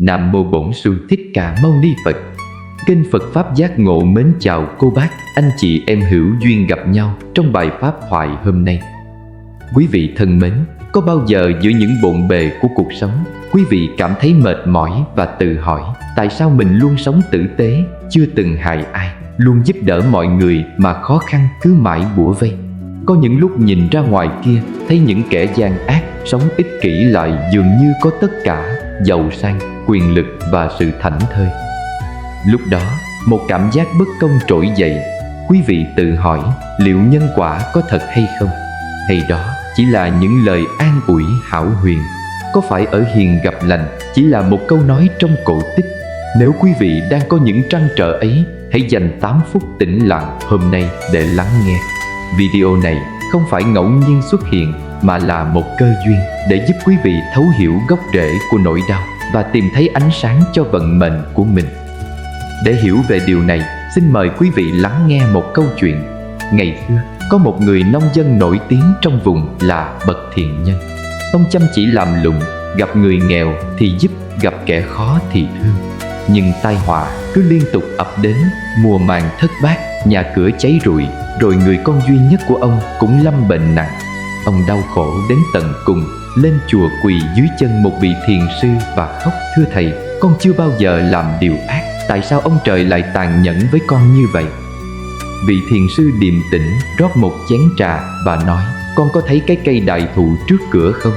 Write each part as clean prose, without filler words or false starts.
Nam Mô Bổn Sư Thích Ca Mâu Ni Phật. Kênh Phật Pháp Giác Ngộ mến chào cô bác, anh chị em hữu duyên gặp nhau trong bài Pháp thoại hôm nay. Quý vị thân mến, có bao giờ giữa những bộn bề của cuộc sống, quý vị cảm thấy mệt mỏi và tự hỏi tại sao mình luôn sống tử tế, chưa từng hại ai, luôn giúp đỡ mọi người mà khó khăn cứ mãi bủa vây? Có những lúc nhìn ra ngoài kia, thấy những kẻ gian ác, sống ích kỷ lại dường như có tất cả, giàu sang, quyền lực và sự thảnh thơi. Lúc đó, một cảm giác bất công trỗi dậy. Quý vị tự hỏi liệu nhân quả có thật hay không? Hay đó chỉ là những lời an ủi hão huyền? Có phải ở hiền gặp lành chỉ là một câu nói trong cổ tích? Nếu quý vị đang có những trăn trở ấy, hãy dành 8 phút tĩnh lặng hôm nay để lắng nghe. Video này không phải ngẫu nhiên xuất hiện mà là một cơ duyên để giúp quý vị thấu hiểu gốc rễ của nỗi đau và tìm thấy ánh sáng cho vận mệnh của mình. Để hiểu về điều này, xin mời quý vị lắng nghe một câu chuyện. Ngày xưa, có một người nông dân nổi tiếng trong vùng là bậc thiện nhân. Ông chăm chỉ làm lụng, gặp người nghèo thì giúp, gặp kẻ khó thì thương. Nhưng tai họa cứ liên tục ập đến, mùa màng thất bát, nhà cửa cháy rụi, rồi người con duy nhất của ông cũng lâm bệnh nặng. Ông đau khổ đến tận cùng, lên chùa quỳ dưới chân một vị thiền sư và khóc: "Thưa thầy, con chưa bao giờ làm điều ác, tại sao ông trời lại tàn nhẫn với con như vậy?" Vị thiền sư điềm tĩnh rót một chén trà và nói: "Con có thấy cái cây đại thụ trước cửa không?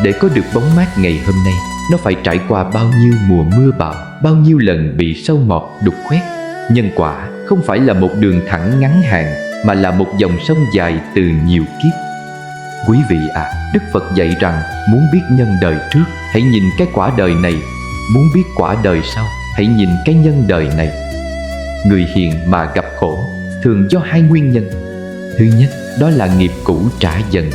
Để có được bóng mát ngày hôm nay, nó phải trải qua bao nhiêu mùa mưa bão, bao nhiêu lần bị sâu mọt đục khoét. Nhân quả không phải là một đường thẳng ngắn hạn, mà là một dòng sông dài từ nhiều kiếp." Quý vị à, Đức Phật dạy rằng muốn biết nhân đời trước, hãy nhìn cái quả đời này. Muốn biết quả đời sau, hãy nhìn cái nhân đời này. Người hiền mà gặp khổ thường do hai nguyên nhân. Thứ nhất, đó là nghiệp cũ trả dần.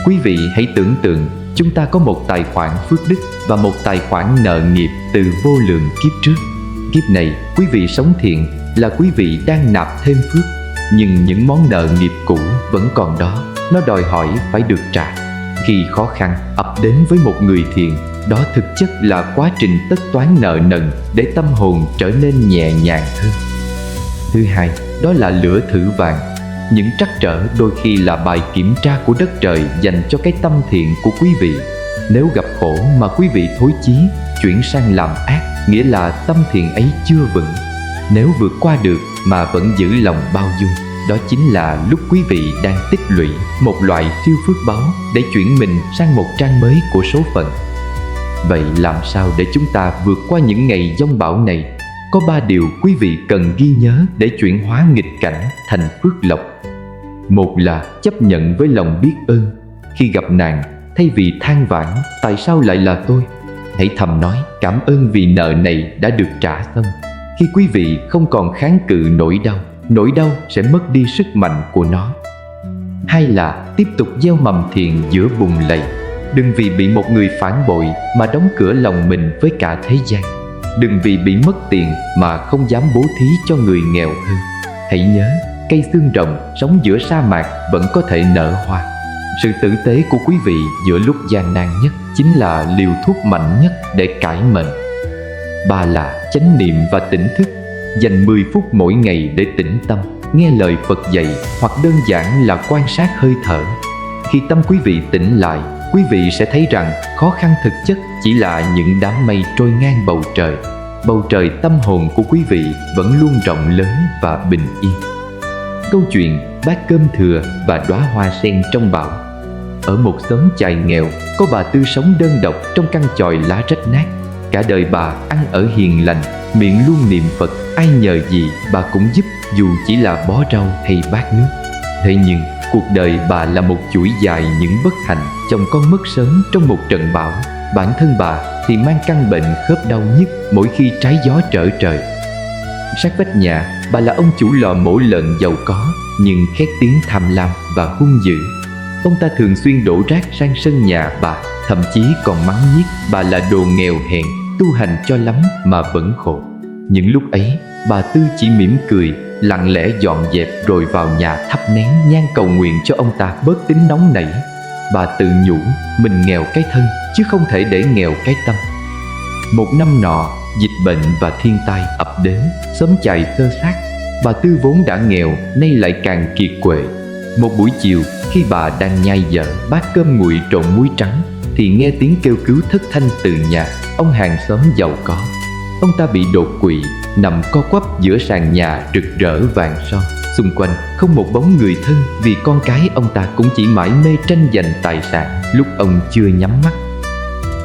Quý vị hãy tưởng tượng chúng ta có một tài khoản phước đức và một tài khoản nợ nghiệp từ vô lượng kiếp trước. Kiếp này, quý vị sống thiện là quý vị đang nạp thêm phước, nhưng những món nợ nghiệp cũ vẫn còn đó, nó đòi hỏi phải được trả. Khi khó khăn ập đến với một người thiện, đó thực chất là quá trình tất toán nợ nần để tâm hồn trở nên nhẹ nhàng hơn. Thứ hai, đó là lửa thử vàng. Những trắc trở đôi khi là bài kiểm tra của đất trời dành cho cái tâm thiện của quý vị. Nếu gặp khổ mà quý vị thối chí, chuyển sang làm ác, nghĩa là tâm thiện ấy chưa vững. Nếu vượt qua được mà vẫn giữ lòng bao dung, đó chính là lúc quý vị đang tích lũy một loại siêu phước báu để chuyển mình sang một trang mới của số phận. Vậy làm sao để chúng ta vượt qua những ngày giông bão này? Có 3 điều quý vị cần ghi nhớ để chuyển hóa nghịch cảnh thành phước lộc. Một là chấp nhận với lòng biết ơn. Khi gặp nạn, thay vì than vãn tại sao lại là tôi, hãy thầm nói cảm ơn vì nợ này đã được trả xong. Khi quý vị không còn kháng cự nỗi đau sẽ mất đi sức mạnh của nó. Hai là tiếp tục gieo mầm thiện giữa bùn lầy. Đừng vì bị một người phản bội mà đóng cửa lòng mình với cả thế gian. Đừng vì bị mất tiền mà không dám bố thí cho người nghèo hơn. Hãy nhớ, cây xương rồng sống giữa sa mạc vẫn có thể nở hoa. Sự tử tế của quý vị giữa lúc gian nan nhất chính là liều thuốc mạnh nhất để cải mệnh. Ba là chánh niệm và tỉnh thức. Dành 10 phút mỗi ngày để tĩnh tâm, nghe lời Phật dạy, hoặc đơn giản là quan sát hơi thở. Khi tâm quý vị tỉnh lại, quý vị sẽ thấy rằng khó khăn thực chất chỉ là những đám mây trôi ngang bầu trời. Bầu trời tâm hồn của quý vị vẫn luôn rộng lớn và bình yên. Câu chuyện bát cơm thừa và đóa hoa sen trong bão. Ở một xóm chài nghèo, có bà Tư sống đơn độc trong căn chòi lá rách nát. Cả đời bà ăn ở hiền lành, miệng luôn niệm Phật, ai nhờ gì bà cũng giúp, dù chỉ là bó rau hay bát nước. Thế nhưng cuộc đời bà là một chuỗi dài những bất hạnh, chồng con mất sớm trong một trận bão. Bản thân bà thì mang căn bệnh khớp đau nhức mỗi khi trái gió trở trời. Sát vách nhà, bà là ông chủ lò mổ lợn giàu có, nhưng khét tiếng tham lam và hung dữ. Ông ta thường xuyên đổ rác sang sân nhà bà, thậm chí còn mắng nhiếc bà là đồ nghèo hèn, tu hành cho lắm mà vẫn khổ. Những lúc ấy, bà Tư chỉ mỉm cười, lặng lẽ dọn dẹp rồi vào nhà thắp nén nhang cầu nguyện cho ông ta bớt tính nóng nảy. Bà tự nhủ mình nghèo cái thân chứ không thể để nghèo cái tâm. Một năm nọ, dịch bệnh và thiên tai ập đến, xóm chài xơ xác. Bà Tư vốn đã nghèo, nay lại càng kiệt quệ. Một buổi chiều, khi bà đang nhai dở bát cơm nguội trộn muối trắng, thì nghe tiếng kêu cứu thất thanh từ nhà ông hàng xóm giàu có. Ông ta bị đột quỵ, nằm co quắp giữa sàn nhà rực rỡ vàng son. Xung quanh không một bóng người thân, vì con cái ông ta cũng chỉ mải mê tranh giành tài sản lúc ông chưa nhắm mắt.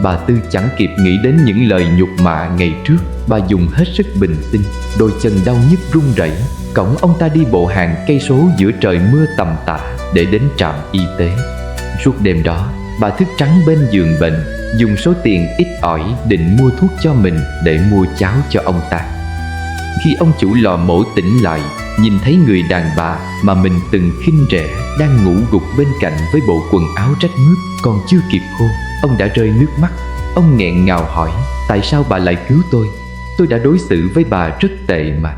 Bà Tư chẳng kịp nghĩ đến những lời nhục mạ ngày trước. Bà dùng hết sức bình sinh, đôi chân đau nhức run rẩy, cõng ông ta đi bộ hàng cây số giữa trời mưa tầm tã để đến trạm y tế. Suốt đêm đó, bà thức trắng bên giường bệnh, dùng số tiền ít ỏi định mua thuốc cho mình để mua cháo cho ông ta. Khi ông chủ lò mổ tỉnh lại, nhìn thấy người đàn bà mà mình từng khinh rẻ đang ngủ gục bên cạnh với bộ quần áo rách mướp còn chưa kịp khô, ông đã rơi nước mắt. Ông nghẹn ngào hỏi: tại sao bà lại cứu tôi? Tôi đã đối xử với bà rất tệ mà.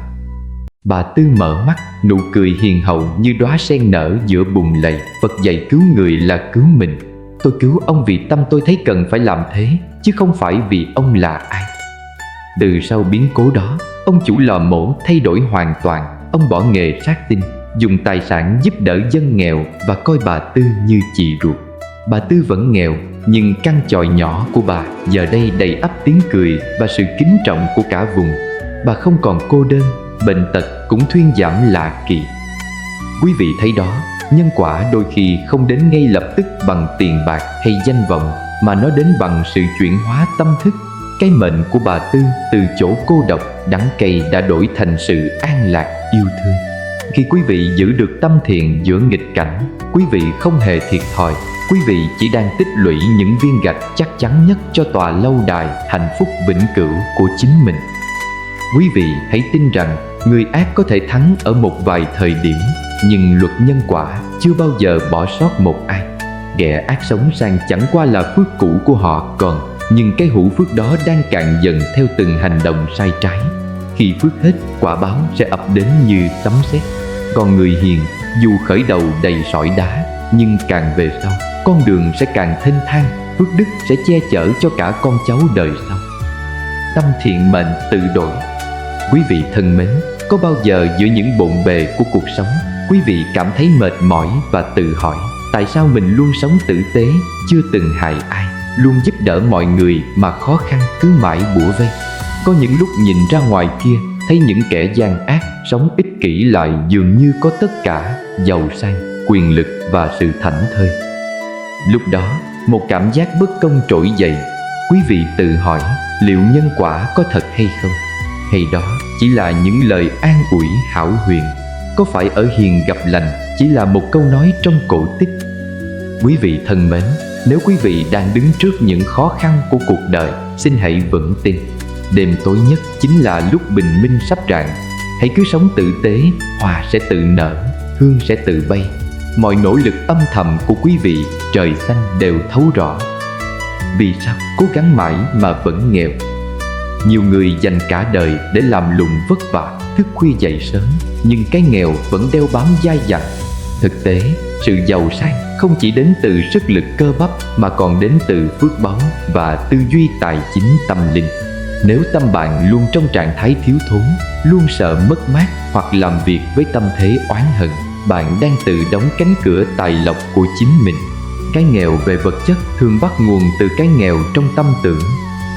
Bà Tư mở mắt, nụ cười hiền hậu như đóa sen nở giữa bùn lầy. Phật dạy cứu người là cứu mình. Tôi cứu ông vì tâm tôi thấy cần phải làm thế, chứ không phải vì ông là ai. Từ sau biến cố đó, ông chủ lò mổ thay đổi hoàn toàn. Ông bỏ nghề sát tinh, dùng tài sản giúp đỡ dân nghèo và coi bà Tư như chị ruột. Bà Tư vẫn nghèo, nhưng căn chòi nhỏ của bà giờ đây đầy ắp tiếng cười và sự kính trọng của cả vùng. Bà không còn cô đơn, bệnh tật cũng thuyên giảm lạ kỳ. Quý vị thấy đó, nhân quả đôi khi không đến ngay lập tức bằng tiền bạc hay danh vọng, mà nó đến bằng sự chuyển hóa tâm thức. Cái mệnh của bà Tư từ chỗ cô độc, đắng cay đã đổi thành sự an lạc, yêu thương. Khi quý vị giữ được tâm thiện giữa nghịch cảnh, quý vị không hề thiệt thòi. Quý vị chỉ đang tích lũy những viên gạch chắc chắn nhất cho tòa lâu đài hạnh phúc vĩnh cửu của chính mình. Quý vị hãy tin rằng người ác có thể thắng ở một vài thời điểm, nhưng luật nhân quả chưa bao giờ bỏ sót một ai. Kẻ ác sống sang chẳng qua là phước cũ của họ còn, nhưng cái hữu phước đó đang cạn dần theo từng hành động sai trái. Khi phước hết, quả báo sẽ ập đến như sấm sét. Còn người hiền, dù khởi đầu đầy sỏi đá, nhưng càng về sau, con đường sẽ càng thênh thang, phước đức sẽ che chở cho cả con cháu đời sau. Tâm thiện mệnh tự đổi. Quý vị thân mến, có bao giờ giữa những bộn bề của cuộc sống, quý vị cảm thấy mệt mỏi và tự hỏi tại sao mình luôn sống tử tế, chưa từng hại ai, luôn giúp đỡ mọi người mà khó khăn cứ mãi bủa vây? Có những lúc nhìn ra ngoài kia, thấy những kẻ gian ác, sống ích kỷ lại dường như có tất cả, giàu sang, quyền lực và sự thảnh thơi. Lúc đó, một cảm giác bất công trỗi dậy. Quý vị tự hỏi liệu nhân quả có thật hay không? Hay đó chỉ là những lời an ủi hão huyền? Có phải ở hiền gặp lành chỉ là một câu nói trong cổ tích? Quý vị thân mến, nếu quý vị đang đứng trước những khó khăn của cuộc đời, xin hãy vững tin. Đêm tối nhất chính là lúc bình minh sắp rạng. Hãy cứ sống tử tế, hoa sẽ tự nở, hương sẽ tự bay. Mọi nỗ lực âm thầm của quý vị, trời xanh đều thấu rõ. Vì sao cố gắng mãi mà vẫn nghèo? Nhiều người dành cả đời để làm lụng vất vả, thức khuya dậy sớm, nhưng cái nghèo vẫn đeo bám dai dẳng. Thực tế, sự giàu sang không chỉ đến từ sức lực cơ bắp mà còn đến từ phước báu và tư duy tài chính tâm linh. Nếu tâm bạn luôn trong trạng thái thiếu thốn, luôn sợ mất mát hoặc làm việc với tâm thế oán hận, bạn đang tự đóng cánh cửa tài lộc của chính mình. Cái nghèo về vật chất thường bắt nguồn từ cái nghèo trong tâm tưởng.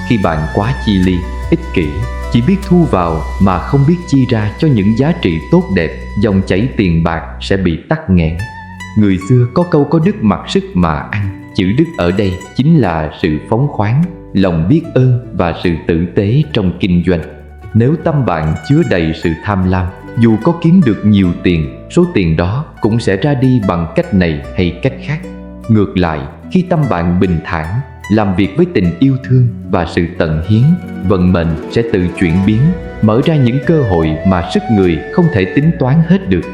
Khi bạn quá chi ly, ích kỷ, chỉ biết thu vào mà không biết chi ra cho những giá trị tốt đẹp, dòng chảy tiền bạc sẽ bị tắc nghẽn. Người xưa có câu có đức mặc sức mà ăn. Chữ đức ở đây chính là sự phóng khoáng, lòng biết ơn và sự tử tế trong kinh doanh. Nếu tâm bạn chứa đầy sự tham lam, dù có kiếm được nhiều tiền, số tiền đó cũng sẽ ra đi bằng cách này hay cách khác. Ngược lại, khi tâm bạn bình thản, làm việc với tình yêu thương và sự tận hiến, vận mệnh sẽ tự chuyển biến, mở ra những cơ hội mà sức người không thể tính toán hết được.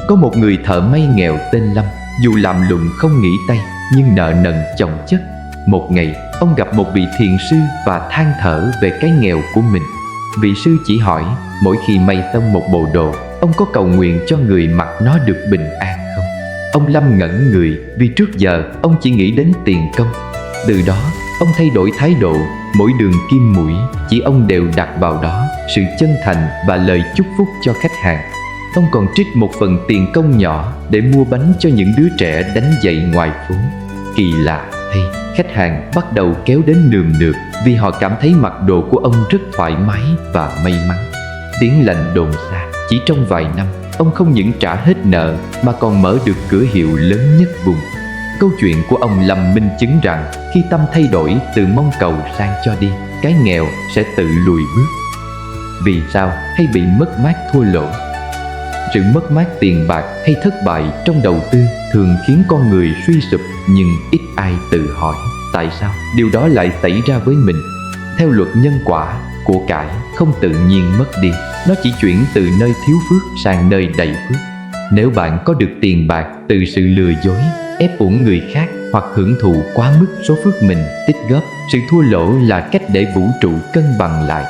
Có một người thợ may nghèo tên Lâm, dù làm lụng không nghỉ tay, nhưng nợ nần chồng chất. Một ngày, ông gặp một vị thiền sư và than thở về cái nghèo của mình. Vị sư chỉ hỏi, mỗi khi may xong một bộ đồ, ông có cầu nguyện cho người mặc nó được bình an không? Ông Lâm ngẩn người vì trước giờ ông chỉ nghĩ đến tiền công. Từ đó, Ông thay đổi thái độ, mỗi đường kim mũi chỉ ông đều đặt vào đó sự chân thành và lời chúc phúc cho khách hàng. Ông còn trích một phần tiền công nhỏ để mua bánh cho những đứa trẻ đánh giày ngoài phố. Kỳ lạ thay, khách hàng bắt đầu kéo đến nườm nượp vì họ cảm thấy mặc đồ của ông rất thoải mái và may mắn. Tiếng lành đồn xa, chỉ trong vài năm, ông không những trả hết nợ mà còn mở được cửa hiệu lớn nhất vùng. Câu chuyện của ông làm minh chứng rằng khi tâm thay đổi từ mong cầu sang cho đi, cái nghèo sẽ tự lùi bước. Vì sao hay bị mất mát thua lỗ? Sự mất mát tiền bạc hay thất bại trong đầu tư thường khiến con người suy sụp, nhưng ít ai tự hỏi tại sao điều đó lại xảy ra với mình. Theo luật nhân quả, của cải không tự nhiên mất đi, nó chỉ chuyển từ nơi thiếu phước sang nơi đầy phước. Nếu bạn có được tiền bạc từ sự lừa dối, ép uổng người khác hoặc hưởng thụ quá mức số phước mình tích góp, sự thua lỗ là cách để vũ trụ cân bằng lại.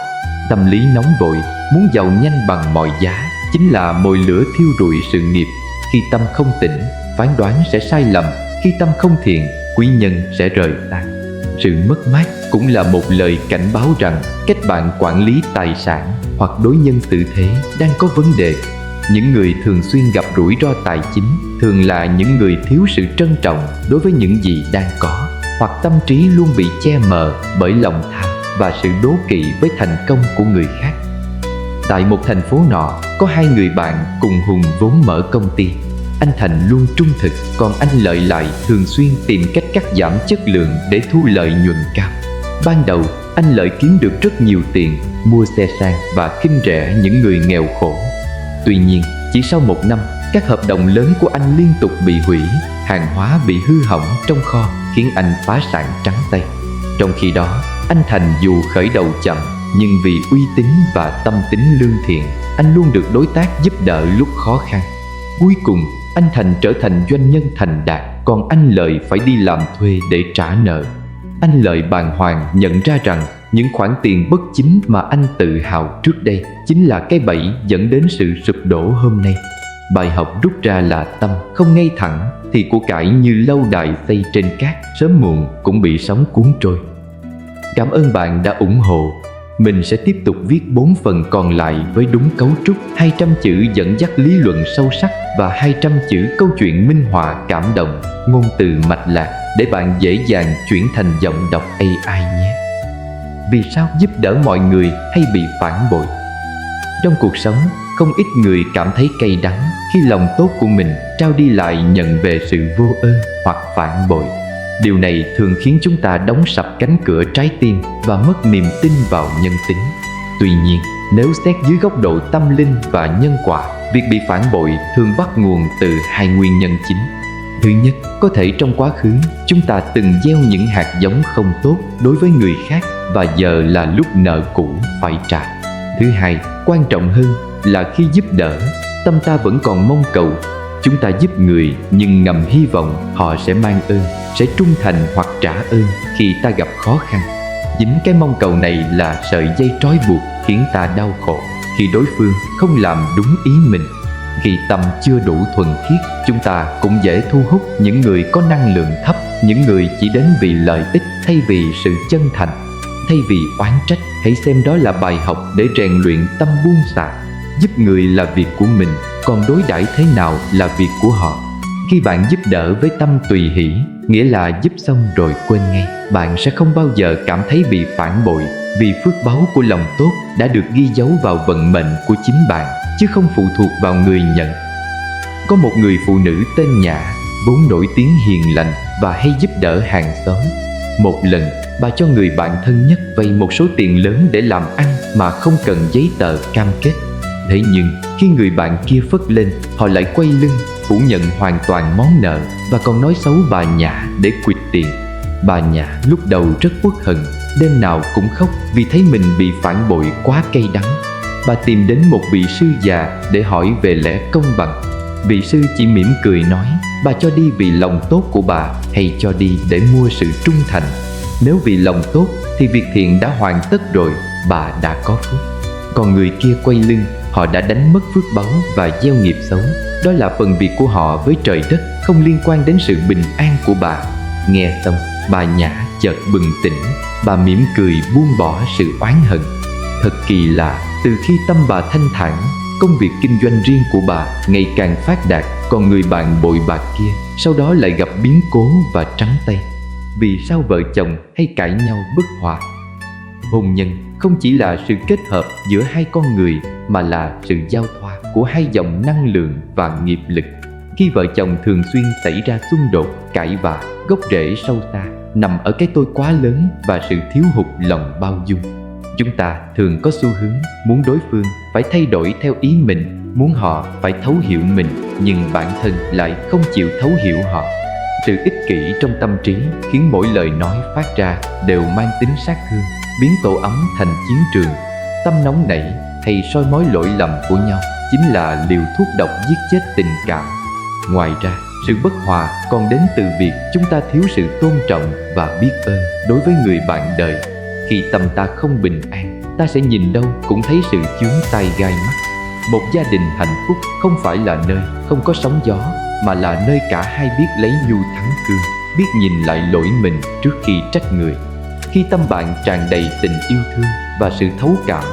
Tâm lý nóng vội, muốn giàu nhanh bằng mọi giá chính là mồi lửa thiêu rụi sự nghiệp. Khi tâm không tỉnh, phán đoán sẽ sai lầm. Khi tâm không thiện, quý nhân sẽ rời xa. Sự mất mát cũng là một lời cảnh báo rằng cách bạn quản lý tài sản hoặc đối nhân xử thế đang có vấn đề. Những người thường xuyên gặp rủi ro tài chính thường là những người thiếu sự trân trọng đối với những gì đang có, hoặc tâm trí luôn bị che mờ bởi lòng tham và sự đố kỵ với thành công của người khác. Tại một thành phố nọ, có hai người bạn cùng hùng vốn mở công ty. Anh Thành luôn trung thực, còn anh Lợi lại thường xuyên tìm cách cắt giảm chất lượng để thu lợi nhuận cao. Ban đầu, anh Lợi kiếm được rất nhiều tiền, mua xe sang và khinh rẻ những người nghèo khổ. Tuy nhiên, chỉ sau một năm, các hợp đồng lớn của anh liên tục bị hủy, hàng hóa bị hư hỏng trong kho, khiến anh phá sản trắng tay. Trong khi đó, anh Thành dù khởi đầu chậm, nhưng vì uy tín và tâm tính lương thiện, anh luôn được đối tác giúp đỡ lúc khó khăn. Cuối cùng, anh Thành trở thành doanh nhân thành đạt, còn anh Lợi phải đi làm thuê để trả nợ. Anh Lợi bàng hoàng nhận ra rằng những khoản tiền bất chính mà anh tự hào trước đây chính là cái bẫy dẫn đến sự sụp đổ hôm nay. Bài học rút ra là tâm không ngay thẳng thì của cải như lâu đài xây trên cát, sớm muộn cũng bị sóng cuốn trôi. Cảm ơn bạn đã ủng hộ. Mình sẽ tiếp tục viết 4 phần còn lại với đúng cấu trúc, 200 chữ dẫn dắt lý luận sâu sắc và 200 chữ câu chuyện minh họa cảm động, ngôn từ mạch lạc để bạn dễ dàng chuyển thành giọng đọc AI nhé. Vì sao giúp đỡ mọi người hay bị phản bội? Trong cuộc sống, không ít người cảm thấy cay đắng khi lòng tốt của mình trao đi lại nhận về sự vô ơn hoặc phản bội. Điều này thường khiến chúng ta đóng sập cánh cửa trái tim và mất niềm tin vào nhân tính. Tuy nhiên, nếu xét dưới góc độ tâm linh và nhân quả, việc bị phản bội thường bắt nguồn từ hai nguyên nhân chính. Thứ nhất, có thể trong quá khứ chúng ta từng gieo những hạt giống không tốt đối với người khác và giờ là lúc nợ cũ phải trả. Thứ hai, quan trọng hơn là khi giúp đỡ, tâm ta vẫn còn mong cầu. Chúng ta giúp người nhưng ngầm hy vọng họ sẽ mang ơn, sẽ trung thành hoặc trả ơn khi ta gặp khó khăn. Chính cái mong cầu này là sợi dây trói buộc khiến ta đau khổ khi đối phương không làm đúng ý mình. Khi tâm chưa đủ thuần khiết, chúng ta cũng dễ thu hút những người có năng lượng thấp, những người chỉ đến vì lợi ích thay vì sự chân thành. Thay vì oán trách, hãy xem đó là bài học để rèn luyện tâm buông xả. Giúp người là việc của mình, còn đối đãi thế nào là việc của họ. Khi bạn giúp đỡ với tâm tùy hỷ, nghĩa là giúp xong rồi quên ngay, bạn sẽ không bao giờ cảm thấy bị phản bội, vì phước báu của lòng tốt đã được ghi dấu vào vận mệnh của chính bạn, chứ không phụ thuộc vào người nhận. Có một người phụ nữ tên Nhã, vốn nổi tiếng hiền lành và hay giúp đỡ hàng xóm. Một lần, bà cho người bạn thân nhất vay một số tiền lớn để làm ăn mà không cần giấy tờ cam kết. Thế nhưng, khi người bạn kia phất lên, họ lại quay lưng, phủ nhận hoàn toàn món nợ và còn nói xấu bà Nhã để quỵt tiền. Bà Nhã lúc đầu rất uất hận, đêm nào cũng khóc vì thấy mình bị phản bội quá cay đắng. Bà tìm đến một vị sư già để hỏi về lẽ công bằng. Vị sư chỉ mỉm cười nói, bà cho đi vì lòng tốt của bà hay cho đi để mua sự trung thành. Nếu vì lòng tốt thì việc thiện đã hoàn tất rồi, bà đã có phước. Còn người kia quay lưng, họ đã đánh mất phước báu và gieo nghiệp xấu. Đó là phần việc của họ với trời đất, không liên quan đến sự bình an của bà. Nghe xong, Bà Nhã chợt bừng tỉnh. Bà mỉm cười buông bỏ sự oán hận. Thật kỳ lạ, từ khi tâm bà thanh thản, công việc kinh doanh riêng của bà ngày càng phát đạt, còn người bạn bội bạc kia sau đó lại gặp biến cố và trắng tay. Vì sao vợ chồng hay cãi nhau bất hòa? Hôn nhân không chỉ là sự kết hợp giữa hai con người, mà là sự giao thoa của hai dòng năng lượng và nghiệp lực. Khi vợ chồng thường xuyên xảy ra xung đột, cãi vã, gốc rễ sâu xa nằm ở cái tôi quá lớn và sự thiếu hụt lòng bao dung. Chúng ta thường có xu hướng muốn đối phương phải thay đổi theo ý mình, muốn họ phải thấu hiểu mình, nhưng bản thân lại không chịu thấu hiểu họ. Sự ích kỷ trong tâm trí khiến mỗi lời nói phát ra đều mang tính sát thương, biến tổ ấm thành chiến trường. Tâm nóng nảy hay soi mói lỗi lầm của nhau chính là liều thuốc độc giết chết tình cảm. Ngoài ra, sự bất hòa còn đến từ việc chúng ta thiếu sự tôn trọng và biết ơn đối với người bạn đời. Khi tâm ta không bình an, ta sẽ nhìn đâu cũng thấy sự chướng tai gai mắt. Một gia đình hạnh phúc không phải là nơi không có sóng gió, mà là nơi cả hai biết lấy nhu thắng cương, biết nhìn lại lỗi mình trước khi trách người. Khi tâm bạn tràn đầy tình yêu thương và sự thấu cảm,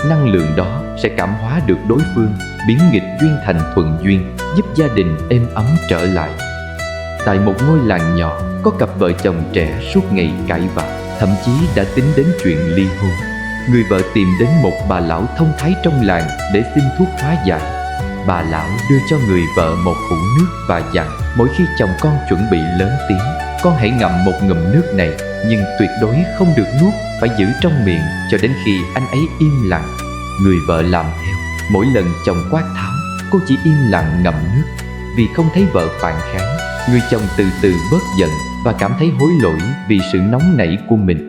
năng lượng đó sẽ cảm hóa được đối phương, biến nghịch duyên thành thuận duyên, giúp gia đình êm ấm trở lại. Tại một ngôi làng nhỏ, có cặp vợ chồng trẻ suốt ngày cãi vã, thậm chí đã tính đến chuyện ly hôn. Người vợ tìm đến một bà lão thông thái trong làng để xin thuốc hóa giải. Bà lão đưa cho người vợ một hũ nước và dặn mỗi khi chồng con chuẩn bị lớn tiếng, con hãy ngậm một ngụm nước này, nhưng tuyệt đối không được nuốt, phải giữ trong miệng cho đến khi anh ấy im lặng. Người vợ làm theo. Mỗi lần chồng quát tháo, cô chỉ im lặng ngậm nước. Vì không thấy vợ phản kháng, người chồng từ từ bớt giận và cảm thấy hối lỗi vì sự nóng nảy của mình.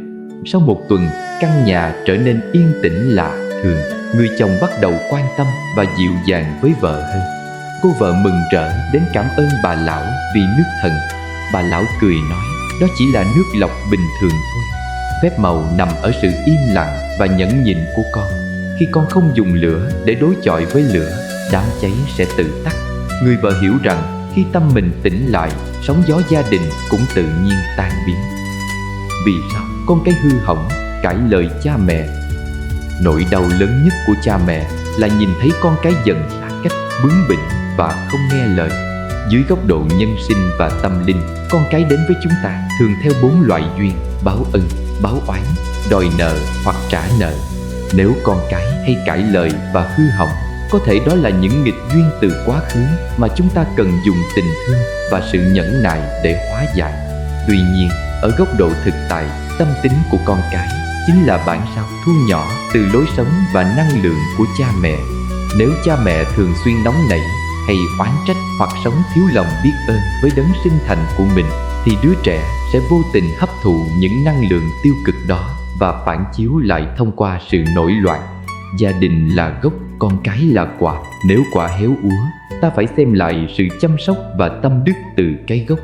Sau một tuần, căn nhà trở nên yên tĩnh lạ thường. Người chồng bắt đầu quan tâm và dịu dàng với vợ hơn. Cô vợ mừng rỡ đến cảm ơn bà lão vì nước thần. Bà lão cười nói, đó chỉ là nước lọc bình thường thôi. Phép màu nằm ở sự im lặng và nhẫn nhịn của con. Khi con không dùng lửa để đối chọi với lửa, đám cháy sẽ tự tắt. Người vợ hiểu rằng khi tâm mình tỉnh lại, sóng gió gia đình cũng tự nhiên tan biến. Vì sao con cái hư hỏng, cãi lời cha mẹ? Nỗi đau lớn nhất của cha mẹ là nhìn thấy con cái dần xa cách, bướng bỉnh và không nghe lời. Dưới góc độ nhân sinh và tâm linh, con cái đến với chúng ta thường theo 4 loại duyên: báo ân, báo oán, đòi nợ hoặc trả nợ. Nếu con cái hay cãi lời và hư hỏng, có thể đó là những nghịch duyên từ quá khứ mà chúng ta cần dùng tình thương và sự nhẫn nại để hóa giải. Tuy nhiên, ở góc độ thực tại, tâm tính của con cái chính là bản sao thu nhỏ từ lối sống và năng lượng của cha mẹ. Nếu cha mẹ thường xuyên nóng nảy hay oán trách hoặc sống thiếu lòng biết ơn với đấng sinh thành của mình, thì đứa trẻ sẽ vô tình hấp thụ những năng lượng tiêu cực đó và phản chiếu lại thông qua sự nổi loạn. Gia đình là gốc, con cái là quả. Nếu quả héo úa, ta phải xem lại sự chăm sóc và tâm đức từ cái gốc.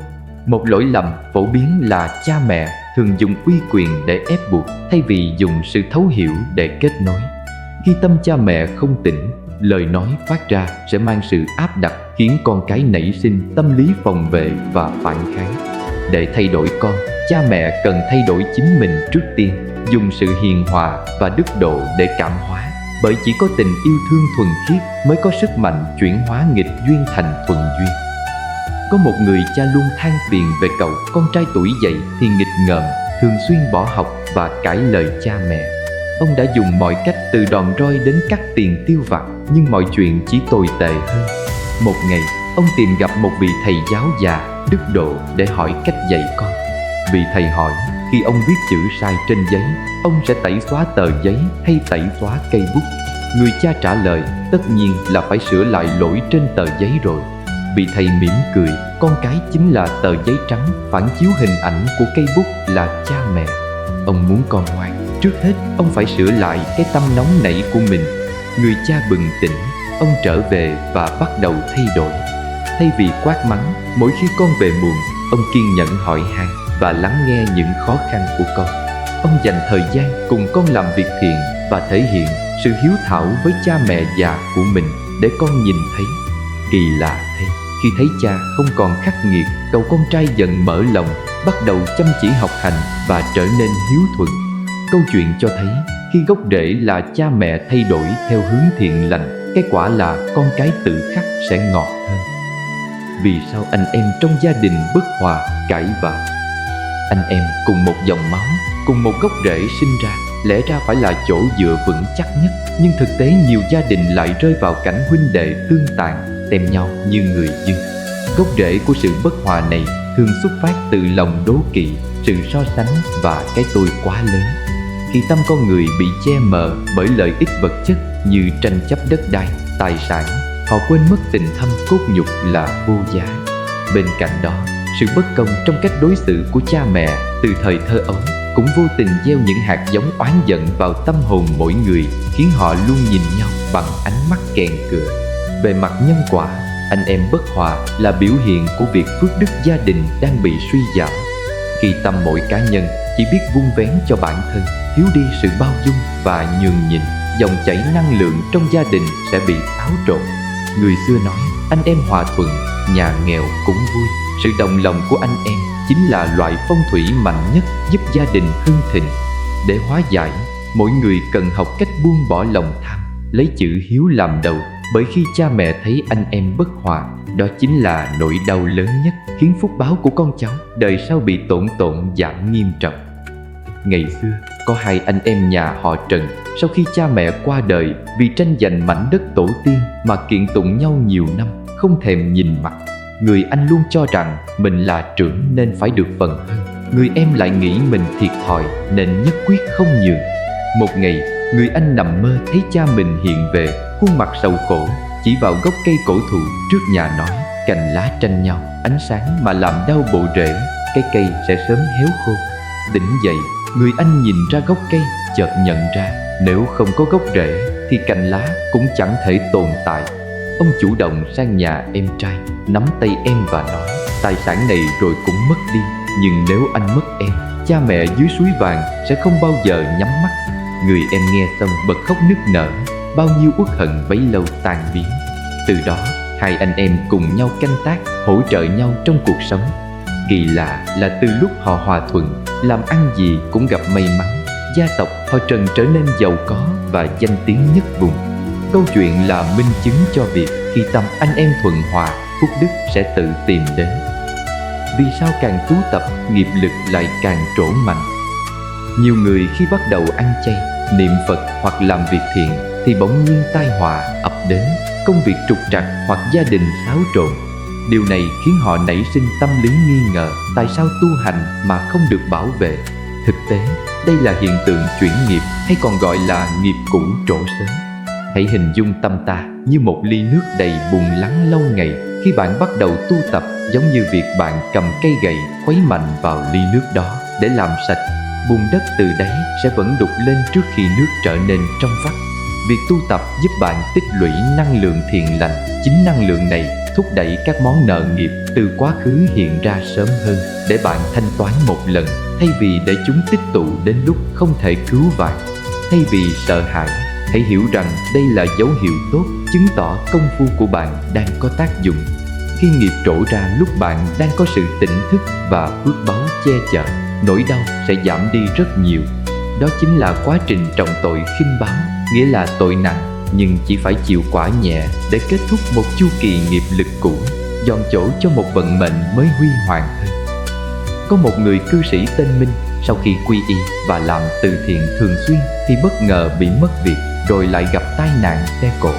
Một lỗi lầm phổ biến là cha mẹ thường dùng uy quyền để ép buộc thay vì dùng sự thấu hiểu để kết nối. Khi tâm cha mẹ không tỉnh, lời nói phát ra sẽ mang sự áp đặt, khiến con cái nảy sinh tâm lý phòng vệ và phản kháng. Để thay đổi con, cha mẹ cần thay đổi chính mình trước tiên, dùng sự hiền hòa và đức độ để cảm hóa. Bởi chỉ có tình yêu thương thuần khiết mới có sức mạnh chuyển hóa nghịch duyên thành thuận duyên. Có một người cha luôn than phiền về cậu con trai tuổi dậy thì nghịch ngợm, thường xuyên bỏ học và cãi lời cha mẹ. Ông đã dùng mọi cách từ đòn roi đến cắt tiền tiêu vặt, nhưng mọi chuyện chỉ tồi tệ hơn. Một ngày, ông tìm gặp một vị thầy giáo già, đức độ để hỏi cách dạy con. Vị thầy hỏi, khi ông viết chữ sai trên giấy, ông sẽ tẩy xóa tờ giấy hay tẩy xóa cây bút? Người cha trả lời, tất nhiên là phải sửa lại lỗi trên tờ giấy rồi. Vị thầy mỉm cười, con cái chính là tờ giấy trắng, phản chiếu hình ảnh của cây bút là cha mẹ. Ông muốn con ngoan, trước hết ông phải sửa lại cái tâm nóng nảy của mình. Người cha bừng tỉnh, ông trở về và bắt đầu thay đổi. Thay vì quát mắng mỗi khi con về muộn, ông kiên nhẫn hỏi han và lắng nghe những khó khăn của con. Ông dành thời gian cùng con làm việc thiện và thể hiện sự hiếu thảo với cha mẹ già của mình để con nhìn thấy. Kỳ lạ thay, khi thấy cha không còn khắc nghiệt, cậu con trai dần mở lòng bắt đầu chăm chỉ học hành và trở nên hiếu thuận. Câu chuyện cho thấy khi gốc rễ là cha mẹ thay đổi theo hướng thiện lành, cái quả là con cái tự khắc sẽ ngọt hơn. Vì sao anh em trong gia đình bất hòa, cãi vã? Anh em cùng một dòng máu, cùng một gốc rễ sinh ra, lẽ ra phải là chỗ dựa vững chắc nhất. Nhưng thực tế nhiều gia đình lại rơi vào cảnh huynh đệ tương tàn, xem nhau như người dưng. Gốc rễ của sự bất hòa này thường xuất phát từ lòng đố kỵ, sự so sánh và cái tôi quá lớn. Khi tâm con người bị che mờ bởi lợi ích vật chất như tranh chấp đất đai, tài sản, họ quên mất tình thâm cốt nhục là vô giá. Bên cạnh đó, sự bất công trong cách đối xử của cha mẹ từ thời thơ ấu cũng vô tình gieo những hạt giống oán giận vào tâm hồn mỗi người, khiến họ luôn nhìn nhau bằng ánh mắt kèn cựa. Về mặt nhân quả, anh em bất hòa là biểu hiện của việc phước đức gia đình đang bị suy giảm. Khi tâm mỗi cá nhân chỉ biết vun vén cho bản thân, thiếu đi sự bao dung và nhường nhịn, dòng chảy năng lượng trong gia đình sẽ bị xáo trộn. Người xưa nói, anh em hòa thuận, nhà nghèo cũng vui. Sự đồng lòng của anh em chính là loại phong thủy mạnh nhất giúp gia đình hưng thịnh. Để hóa giải, mỗi người cần học cách buông bỏ lòng tham, lấy chữ hiếu làm đầu. Bởi khi cha mẹ thấy anh em bất hòa, đó chính là nỗi đau lớn nhất, khiến phúc báo của con cháu đời sau bị tổn giảm nghiêm trọng. Ngày xưa, có hai anh em nhà họ Trần, sau khi cha mẹ qua đời vì tranh giành mảnh đất tổ tiên mà kiện tụng nhau nhiều năm, không thèm nhìn mặt. Người anh luôn cho rằng mình là trưởng nên phải được phần hơn. Người em lại nghĩ mình thiệt thòi nên nhất quyết không nhường. Một ngày, người anh nằm mơ thấy cha mình hiện về, khuôn mặt sầu khổ, chỉ vào gốc cây cổ thụ trước nhà nói: cành lá tranh nhau, ánh sáng mà làm đau bộ rễ, cái cây sẽ sớm héo khô. Tỉnh dậy, người anh nhìn ra gốc cây, chợt nhận ra nếu không có gốc rễ thì cành lá cũng chẳng thể tồn tại. Ông chủ động sang nhà em trai, nắm tay em và nói: tài sản này rồi cũng mất đi, nhưng nếu anh mất em, cha mẹ dưới suối vàng sẽ không bao giờ nhắm mắt. Người em nghe xong bật khóc nức nở, bao nhiêu uất hận bấy lâu tan biến. Từ đó, hai anh em cùng nhau canh tác, hỗ trợ nhau trong cuộc sống. Kỳ lạ là từ lúc họ hòa thuận, làm ăn gì cũng gặp may mắn, gia tộc họ Trần trở nên giàu có và danh tiếng nhất vùng. Câu chuyện là minh chứng cho việc khi tâm anh em thuận hòa, phúc đức sẽ tự tìm đến. Vì sao càng tu tập, nghiệp lực lại càng trổ mạnh? Nhiều người khi bắt đầu ăn chay, niệm Phật hoặc làm việc thiện thì bỗng nhiên tai họa ập đến, công việc trục trặc hoặc gia đình xáo trộn. Điều này khiến họ nảy sinh tâm lý nghi ngờ tại sao tu hành mà không được bảo vệ. Thực tế, đây là hiện tượng chuyển nghiệp hay còn gọi là nghiệp cũ trổ sớm. Hãy hình dung tâm ta như một ly nước đầy bùn lắng lâu ngày. Khi bạn bắt đầu tu tập, giống như việc bạn cầm cây gậy khuấy mạnh vào ly nước đó để làm sạch, bùn đất từ đáy sẽ vẫn đục lên trước khi nước trở nên trong vắt. Việc tu tập giúp bạn tích lũy năng lượng thiện lành. Chính năng lượng này thúc đẩy các món nợ nghiệp từ quá khứ hiện ra sớm hơn để bạn thanh toán một lần, thay vì để chúng tích tụ đến lúc không thể cứu vãn. Thay vì sợ hãi, hãy hiểu rằng đây là dấu hiệu tốt, chứng tỏ công phu của bạn đang có tác dụng. Khi nghiệp trổ ra lúc bạn đang có sự tỉnh thức và phước báu che chở, nỗi đau sẽ giảm đi rất nhiều. Đó chính là quá trình trọng tội khinh báo, nghĩa là tội nặng nhưng chỉ phải chịu quả nhẹ để kết thúc một chu kỳ nghiệp lực cũ, dọn chỗ cho một vận mệnh mới huy hoàng hơn. Có một người cư sĩ tên Minh, sau khi quy y và làm từ thiện thường xuyên thì bất ngờ bị mất việc, rồi lại gặp tai nạn xe cộ.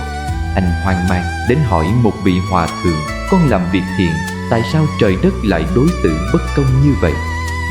Anh hoang mang đến hỏi một vị hòa thượng: con làm việc thiện, tại sao trời đất lại đối xử bất công như vậy?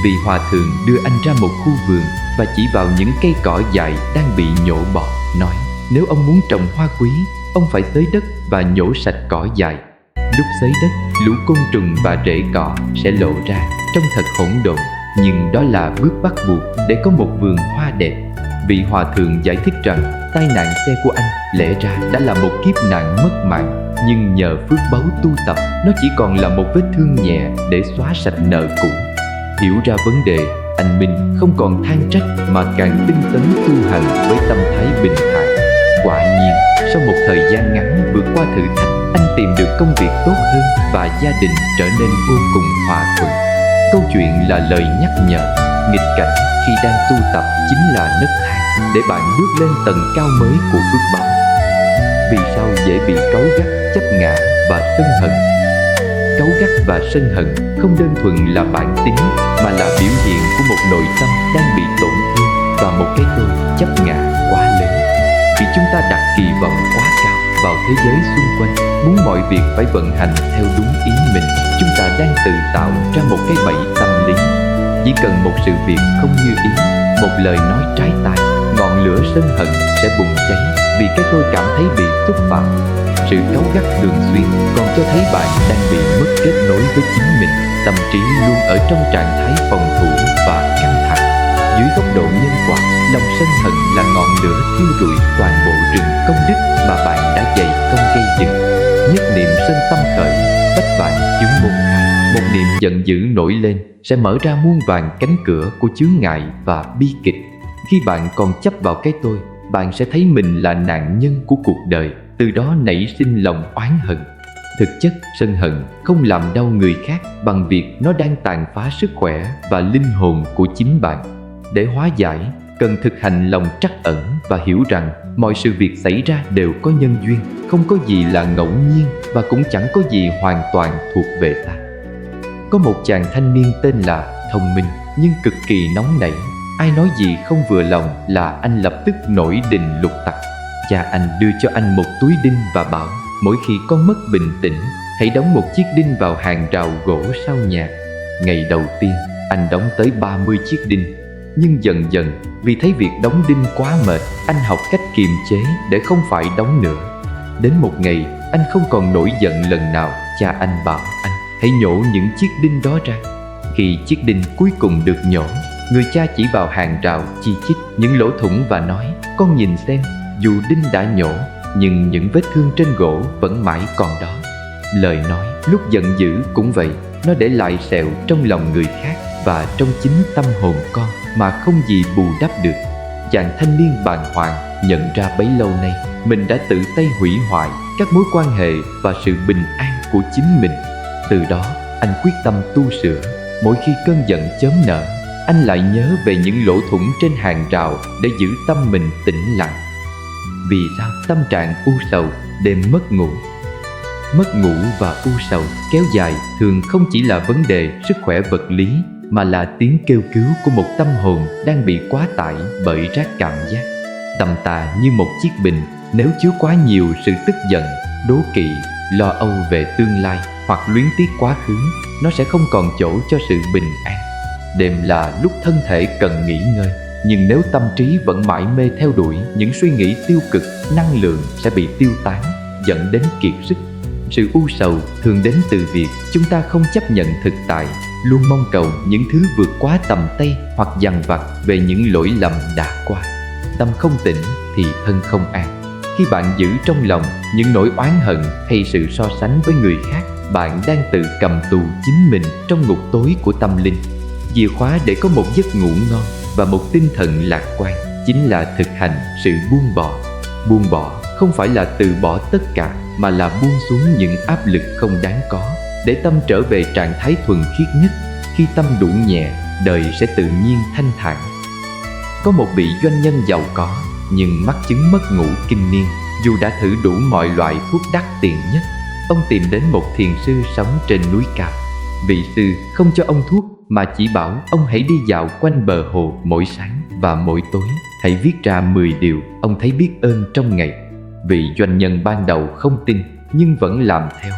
Vị hòa thượng đưa anh ra một khu vườn và chỉ vào những cây cỏ dại đang bị nhổ bỏ, nói: nếu ông muốn trồng hoa quý, ông phải xới đất và nhổ sạch cỏ dại. Lúc xới đất, lũ côn trùng và rễ cỏ sẽ lộ ra, trông thật hỗn độn, nhưng đó là bước bắt buộc để có một vườn hoa đẹp. Vị hòa thượng giải thích rằng tai nạn xe của anh lẽ ra đã là một kiếp nạn mất mạng, nhưng nhờ phước báu tu tập, nó chỉ còn là một vết thương nhẹ để xóa sạch nợ cũ. Hiểu ra vấn đề, anh Minh không còn than trách mà càng tinh tấn tu hành với tâm thái bình thản. Quả nhiên, sau một thời gian ngắn vượt qua thử thách, anh tìm được công việc tốt hơn và gia đình trở nên vô cùng hòa thuận. Câu chuyện là lời nhắc nhở, nghịch cảnh khi đang tu tập chính là nấc thang để bạn bước lên tầng cao mới của phước báo. Vì sao dễ bị cáu gắt, chấp ngã và sân hận? Cáu gắt và sân hận không đơn thuần là bản tính, mà là biểu hiện của một nội tâm đang bị tổn thương và một cái tôi chấp ngã quá lớn. Vì chúng ta đặt kỳ vọng quá cao vào thế giới xung quanh, muốn mọi việc phải vận hành theo đúng ý mình. Chúng ta đang tự tạo ra một cái bẫy tâm lý. Chỉ cần một sự việc không như ý, một lời nói trái tai, ngọn lửa sân hận sẽ bùng cháy vì cái tôi cảm thấy bị xúc phạm. Sự cáu gắt thường xuyên còn cho thấy bạn đang bị mất kết nối với chính mình. Tâm trí luôn ở trong trạng thái phòng thủ và căng thẳng. Dưới góc độ nhân quả, lòng sân hận là ngọn lửa thiêu rụi toàn bộ rừng công đức mà bạn đã dày công gây dựng. Nhất niệm sân tâm khởi, bách vạn chướng môn khai. Một niệm giận dữ nổi lên sẽ mở ra muôn vàn cánh cửa của chướng ngại và bi kịch. Khi bạn còn chấp vào cái tôi, bạn sẽ thấy mình là nạn nhân của cuộc đời, từ đó nảy sinh lòng oán hận. Thực chất, sân hận không làm đau người khác bằng việc nó đang tàn phá sức khỏe và linh hồn của chính bạn. Để hóa giải, cần thực hành lòng trắc ẩn và hiểu rằng mọi sự việc xảy ra đều có nhân duyên, không có gì là ngẫu nhiên và cũng chẳng có gì hoàn toàn thuộc về ta. Có một chàng thanh niên tên là Thông Minh nhưng cực kỳ nóng nảy. Ai nói gì không vừa lòng là anh lập tức nổi đình lục tặc. Cha anh đưa cho anh một túi đinh và bảo mỗi khi con mất bình tĩnh, hãy đóng một chiếc đinh vào hàng rào gỗ sau nhà. Ngày đầu tiên, anh đóng tới 30 chiếc đinh. Nhưng dần dần, vì thấy việc đóng đinh quá mệt, anh học cách kiềm chế để không phải đóng nữa. Đến một ngày, anh không còn nổi giận lần nào. Cha anh bảo anh hãy nhổ những chiếc đinh đó ra. Khi chiếc đinh cuối cùng được nhổ, người cha chỉ vào hàng rào chi chít những lỗ thủng và nói: con nhìn xem, dù đinh đã nhổ, nhưng những vết thương trên gỗ vẫn mãi còn đó. Lời nói lúc giận dữ cũng vậy, nó để lại sẹo trong lòng người khác và trong chính tâm hồn con mà không gì bù đắp được. Chàng thanh niên bàng hoàng nhận ra bấy lâu nay mình đã tự tay hủy hoại các mối quan hệ và sự bình an của chính mình. Từ đó, anh quyết tâm tu sửa. Mỗi khi cơn giận chớm nở, anh lại nhớ về những lỗ thủng trên hàng rào để giữ tâm mình tĩnh lặng. Vì sao tâm trạng u sầu, đêm mất ngủ? Mất ngủ và u sầu kéo dài thường không chỉ là vấn đề sức khỏe vật lý, mà là tiếng kêu cứu của một tâm hồn đang bị quá tải bởi rác cảm giác. Tâm ta như một chiếc bình, nếu chứa quá nhiều sự tức giận, đố kỵ, lo âu về tương lai hoặc luyến tiếc quá khứ, nó sẽ không còn chỗ cho sự bình an. Đêm là lúc thân thể cần nghỉ ngơi, nhưng nếu tâm trí vẫn mãi mê theo đuổi những suy nghĩ tiêu cực, năng lượng sẽ bị tiêu tán, dẫn đến kiệt sức. Sự u sầu thường đến từ việc chúng ta không chấp nhận thực tại, luôn mong cầu những thứ vượt quá tầm tay hoặc dằn vặt về những lỗi lầm đã qua. Tâm không tỉnh thì thân không an. Khi bạn giữ trong lòng những nỗi oán hận hay sự so sánh với người khác, bạn đang tự cầm tù chính mình trong ngục tối của tâm linh. Chìa khóa để có một giấc ngủ ngon và một tinh thần lạc quan chính là thực hành sự buông bỏ. Buông bỏ không phải là từ bỏ tất cả, mà là buông xuống những áp lực không đáng có, để tâm trở về trạng thái thuần khiết nhất. Khi tâm đủ nhẹ, đời sẽ tự nhiên thanh thản. Có một vị doanh nhân giàu có, nhưng mắc chứng mất ngủ kinh niên. Dù đã thử đủ mọi loại thuốc đắt tiền nhất, ông tìm đến một thiền sư sống trên núi cao. Vị sư không cho ông thuốc, mà chỉ bảo ông hãy đi dạo quanh bờ hồ mỗi sáng và mỗi tối. Hãy viết ra 10 điều ông thấy biết ơn trong ngày. Vị doanh nhân ban đầu không tin, nhưng vẫn làm theo.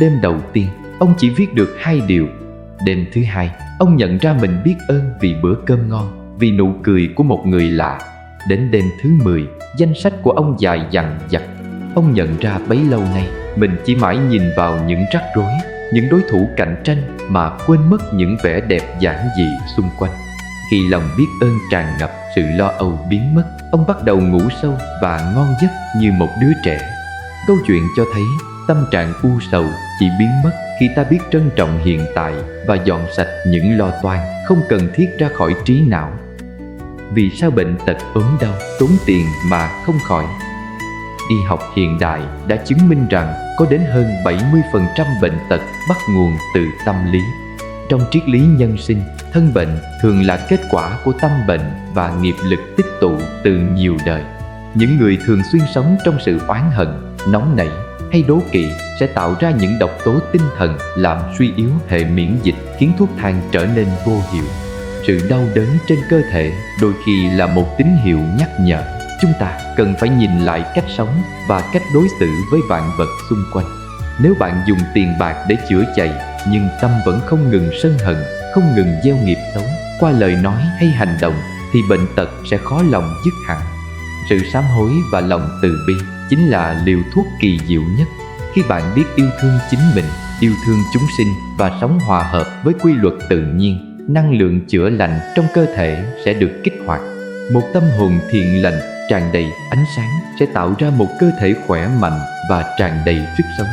Đêm đầu tiên, ông chỉ viết được 2 điều. Đêm thứ hai, ông nhận ra mình biết ơn vì bữa cơm ngon, vì nụ cười của một người lạ. Đến đêm thứ 10, danh sách của ông dài dằng dặc. Ông nhận ra bấy lâu nay mình chỉ mãi nhìn vào những rắc rối, những đối thủ cạnh tranh mà quên mất những vẻ đẹp giản dị xung quanh. Khi lòng biết ơn tràn ngập, sự lo âu biến mất. Ông bắt đầu ngủ sâu và ngon giấc như một đứa trẻ. Câu chuyện cho thấy tâm trạng u sầu chỉ biến mất khi ta biết trân trọng hiện tại và dọn sạch những lo toan không cần thiết ra khỏi trí não. Vì sao bệnh tật ốm đau tốn tiền mà không khỏi? Y học hiện đại đã chứng minh rằng có đến hơn 70% bệnh tật bắt nguồn từ tâm lý. Trong triết lý nhân sinh, thân bệnh thường là kết quả của tâm bệnh và nghiệp lực tích tụ từ nhiều đời. Những người thường xuyên sống trong sự oán hận, nóng nảy hay đố kỵ sẽ tạo ra những độc tố tinh thần làm suy yếu hệ miễn dịch, khiến thuốc thang trở nên vô hiệu. Sự đau đớn trên cơ thể đôi khi là một tín hiệu nhắc nhở chúng ta cần phải nhìn lại cách sống và cách đối xử với vạn vật xung quanh. Nếu bạn dùng tiền bạc để chữa chạy, nhưng tâm vẫn không ngừng sân hận, không ngừng gieo nghiệp xấu qua lời nói hay hành động, thì bệnh tật sẽ khó lòng dứt hẳn. Sự sám hối và lòng từ bi chính là liều thuốc kỳ diệu nhất. Khi bạn biết yêu thương chính mình, yêu thương chúng sinh và sống hòa hợp với quy luật tự nhiên, năng lượng chữa lành trong cơ thể sẽ được kích hoạt. Một tâm hồn thiện lành, tràn đầy ánh sáng sẽ tạo ra một cơ thể khỏe mạnh và tràn đầy sức sống.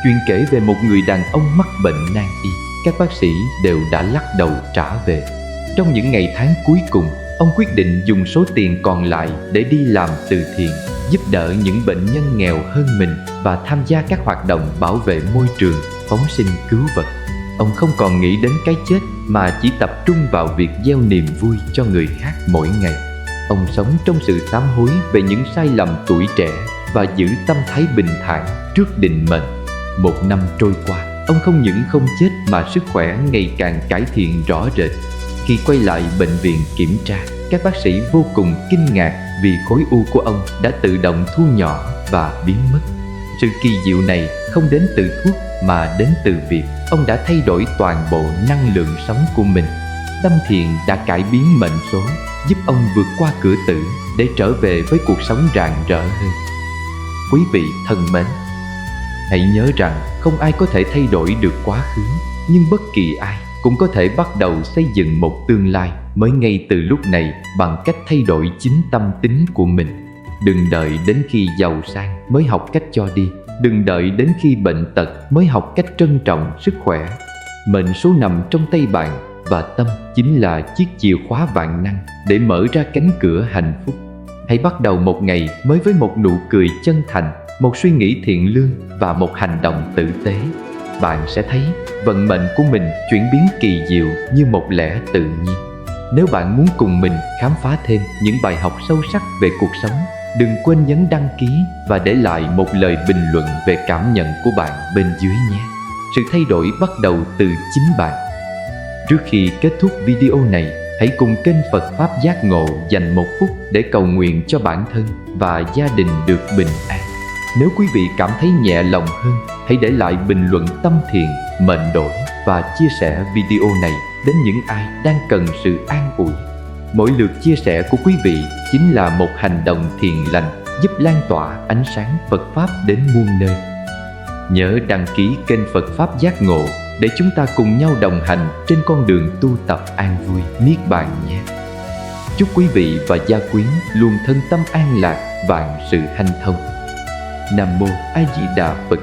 Chuyện kể về một người đàn ông mắc bệnh nan y, các bác sĩ đều đã lắc đầu trả về. Trong những ngày tháng cuối cùng, ông quyết định dùng số tiền còn lại để đi làm từ thiện, giúp đỡ những bệnh nhân nghèo hơn mình và tham gia các hoạt động bảo vệ môi trường, phóng sinh cứu vật. Ông không còn nghĩ đến cái chết mà chỉ tập trung vào việc gieo niềm vui cho người khác mỗi ngày. Ông sống trong sự sám hối về những sai lầm tuổi trẻ và giữ tâm thái bình thản trước định mệnh. Một năm trôi qua, ông không những không chết mà sức khỏe ngày càng cải thiện rõ rệt. Khi quay lại bệnh viện kiểm tra, các bác sĩ vô cùng kinh ngạc vì khối u của ông đã tự động thu nhỏ và biến mất. Sự kỳ diệu này không đến từ thuốc mà đến từ việc ông đã thay đổi toàn bộ năng lượng sống của mình. Tâm thiền đã cải biến mệnh số, giúp ông vượt qua cửa tử để trở về với cuộc sống rạng rỡ hơn. Quý vị thân mến, hãy nhớ rằng không ai có thể thay đổi được quá khứ, nhưng bất kỳ ai cũng có thể bắt đầu xây dựng một tương lai mới ngay từ lúc này bằng cách thay đổi chính tâm tính của mình. Đừng đợi đến khi giàu sang mới học cách cho đi. Đừng đợi đến khi bệnh tật mới học cách trân trọng sức khỏe. Mệnh số nằm trong tay bạn, và tâm chính là chiếc chìa khóa vạn năng để mở ra cánh cửa hạnh phúc. Hãy bắt đầu một ngày mới với một nụ cười chân thành, một suy nghĩ thiện lương và một hành động tử tế. Bạn sẽ thấy vận mệnh của mình chuyển biến kỳ diệu như một lẽ tự nhiên. Nếu bạn muốn cùng mình khám phá thêm những bài học sâu sắc về cuộc sống, đừng quên nhấn đăng ký và để lại một lời bình luận về cảm nhận của bạn bên dưới nhé. Sự thay đổi bắt đầu từ chính bạn. Trước khi kết thúc video này, hãy cùng kênh Phật Pháp Giác Ngộ dành một phút để cầu nguyện cho bản thân và gia đình được bình an. Nếu quý vị cảm thấy nhẹ lòng hơn, hãy để lại bình luận tâm thiện, mệnh đổi và chia sẻ video này đến những ai đang cần sự an ủi. Mỗi lượt chia sẻ của quý vị chính là một hành động thiện lành, giúp lan tỏa ánh sáng Phật Pháp đến muôn nơi. Nhớ đăng ký kênh Phật Pháp Giác Ngộ để chúng ta cùng nhau đồng hành trên con đường tu tập an vui niết bàn nhé. Chúc quý vị và gia quyến luôn thân tâm an lạc, vạn sự hanh thông. Nam Mô A Di Đà Phật.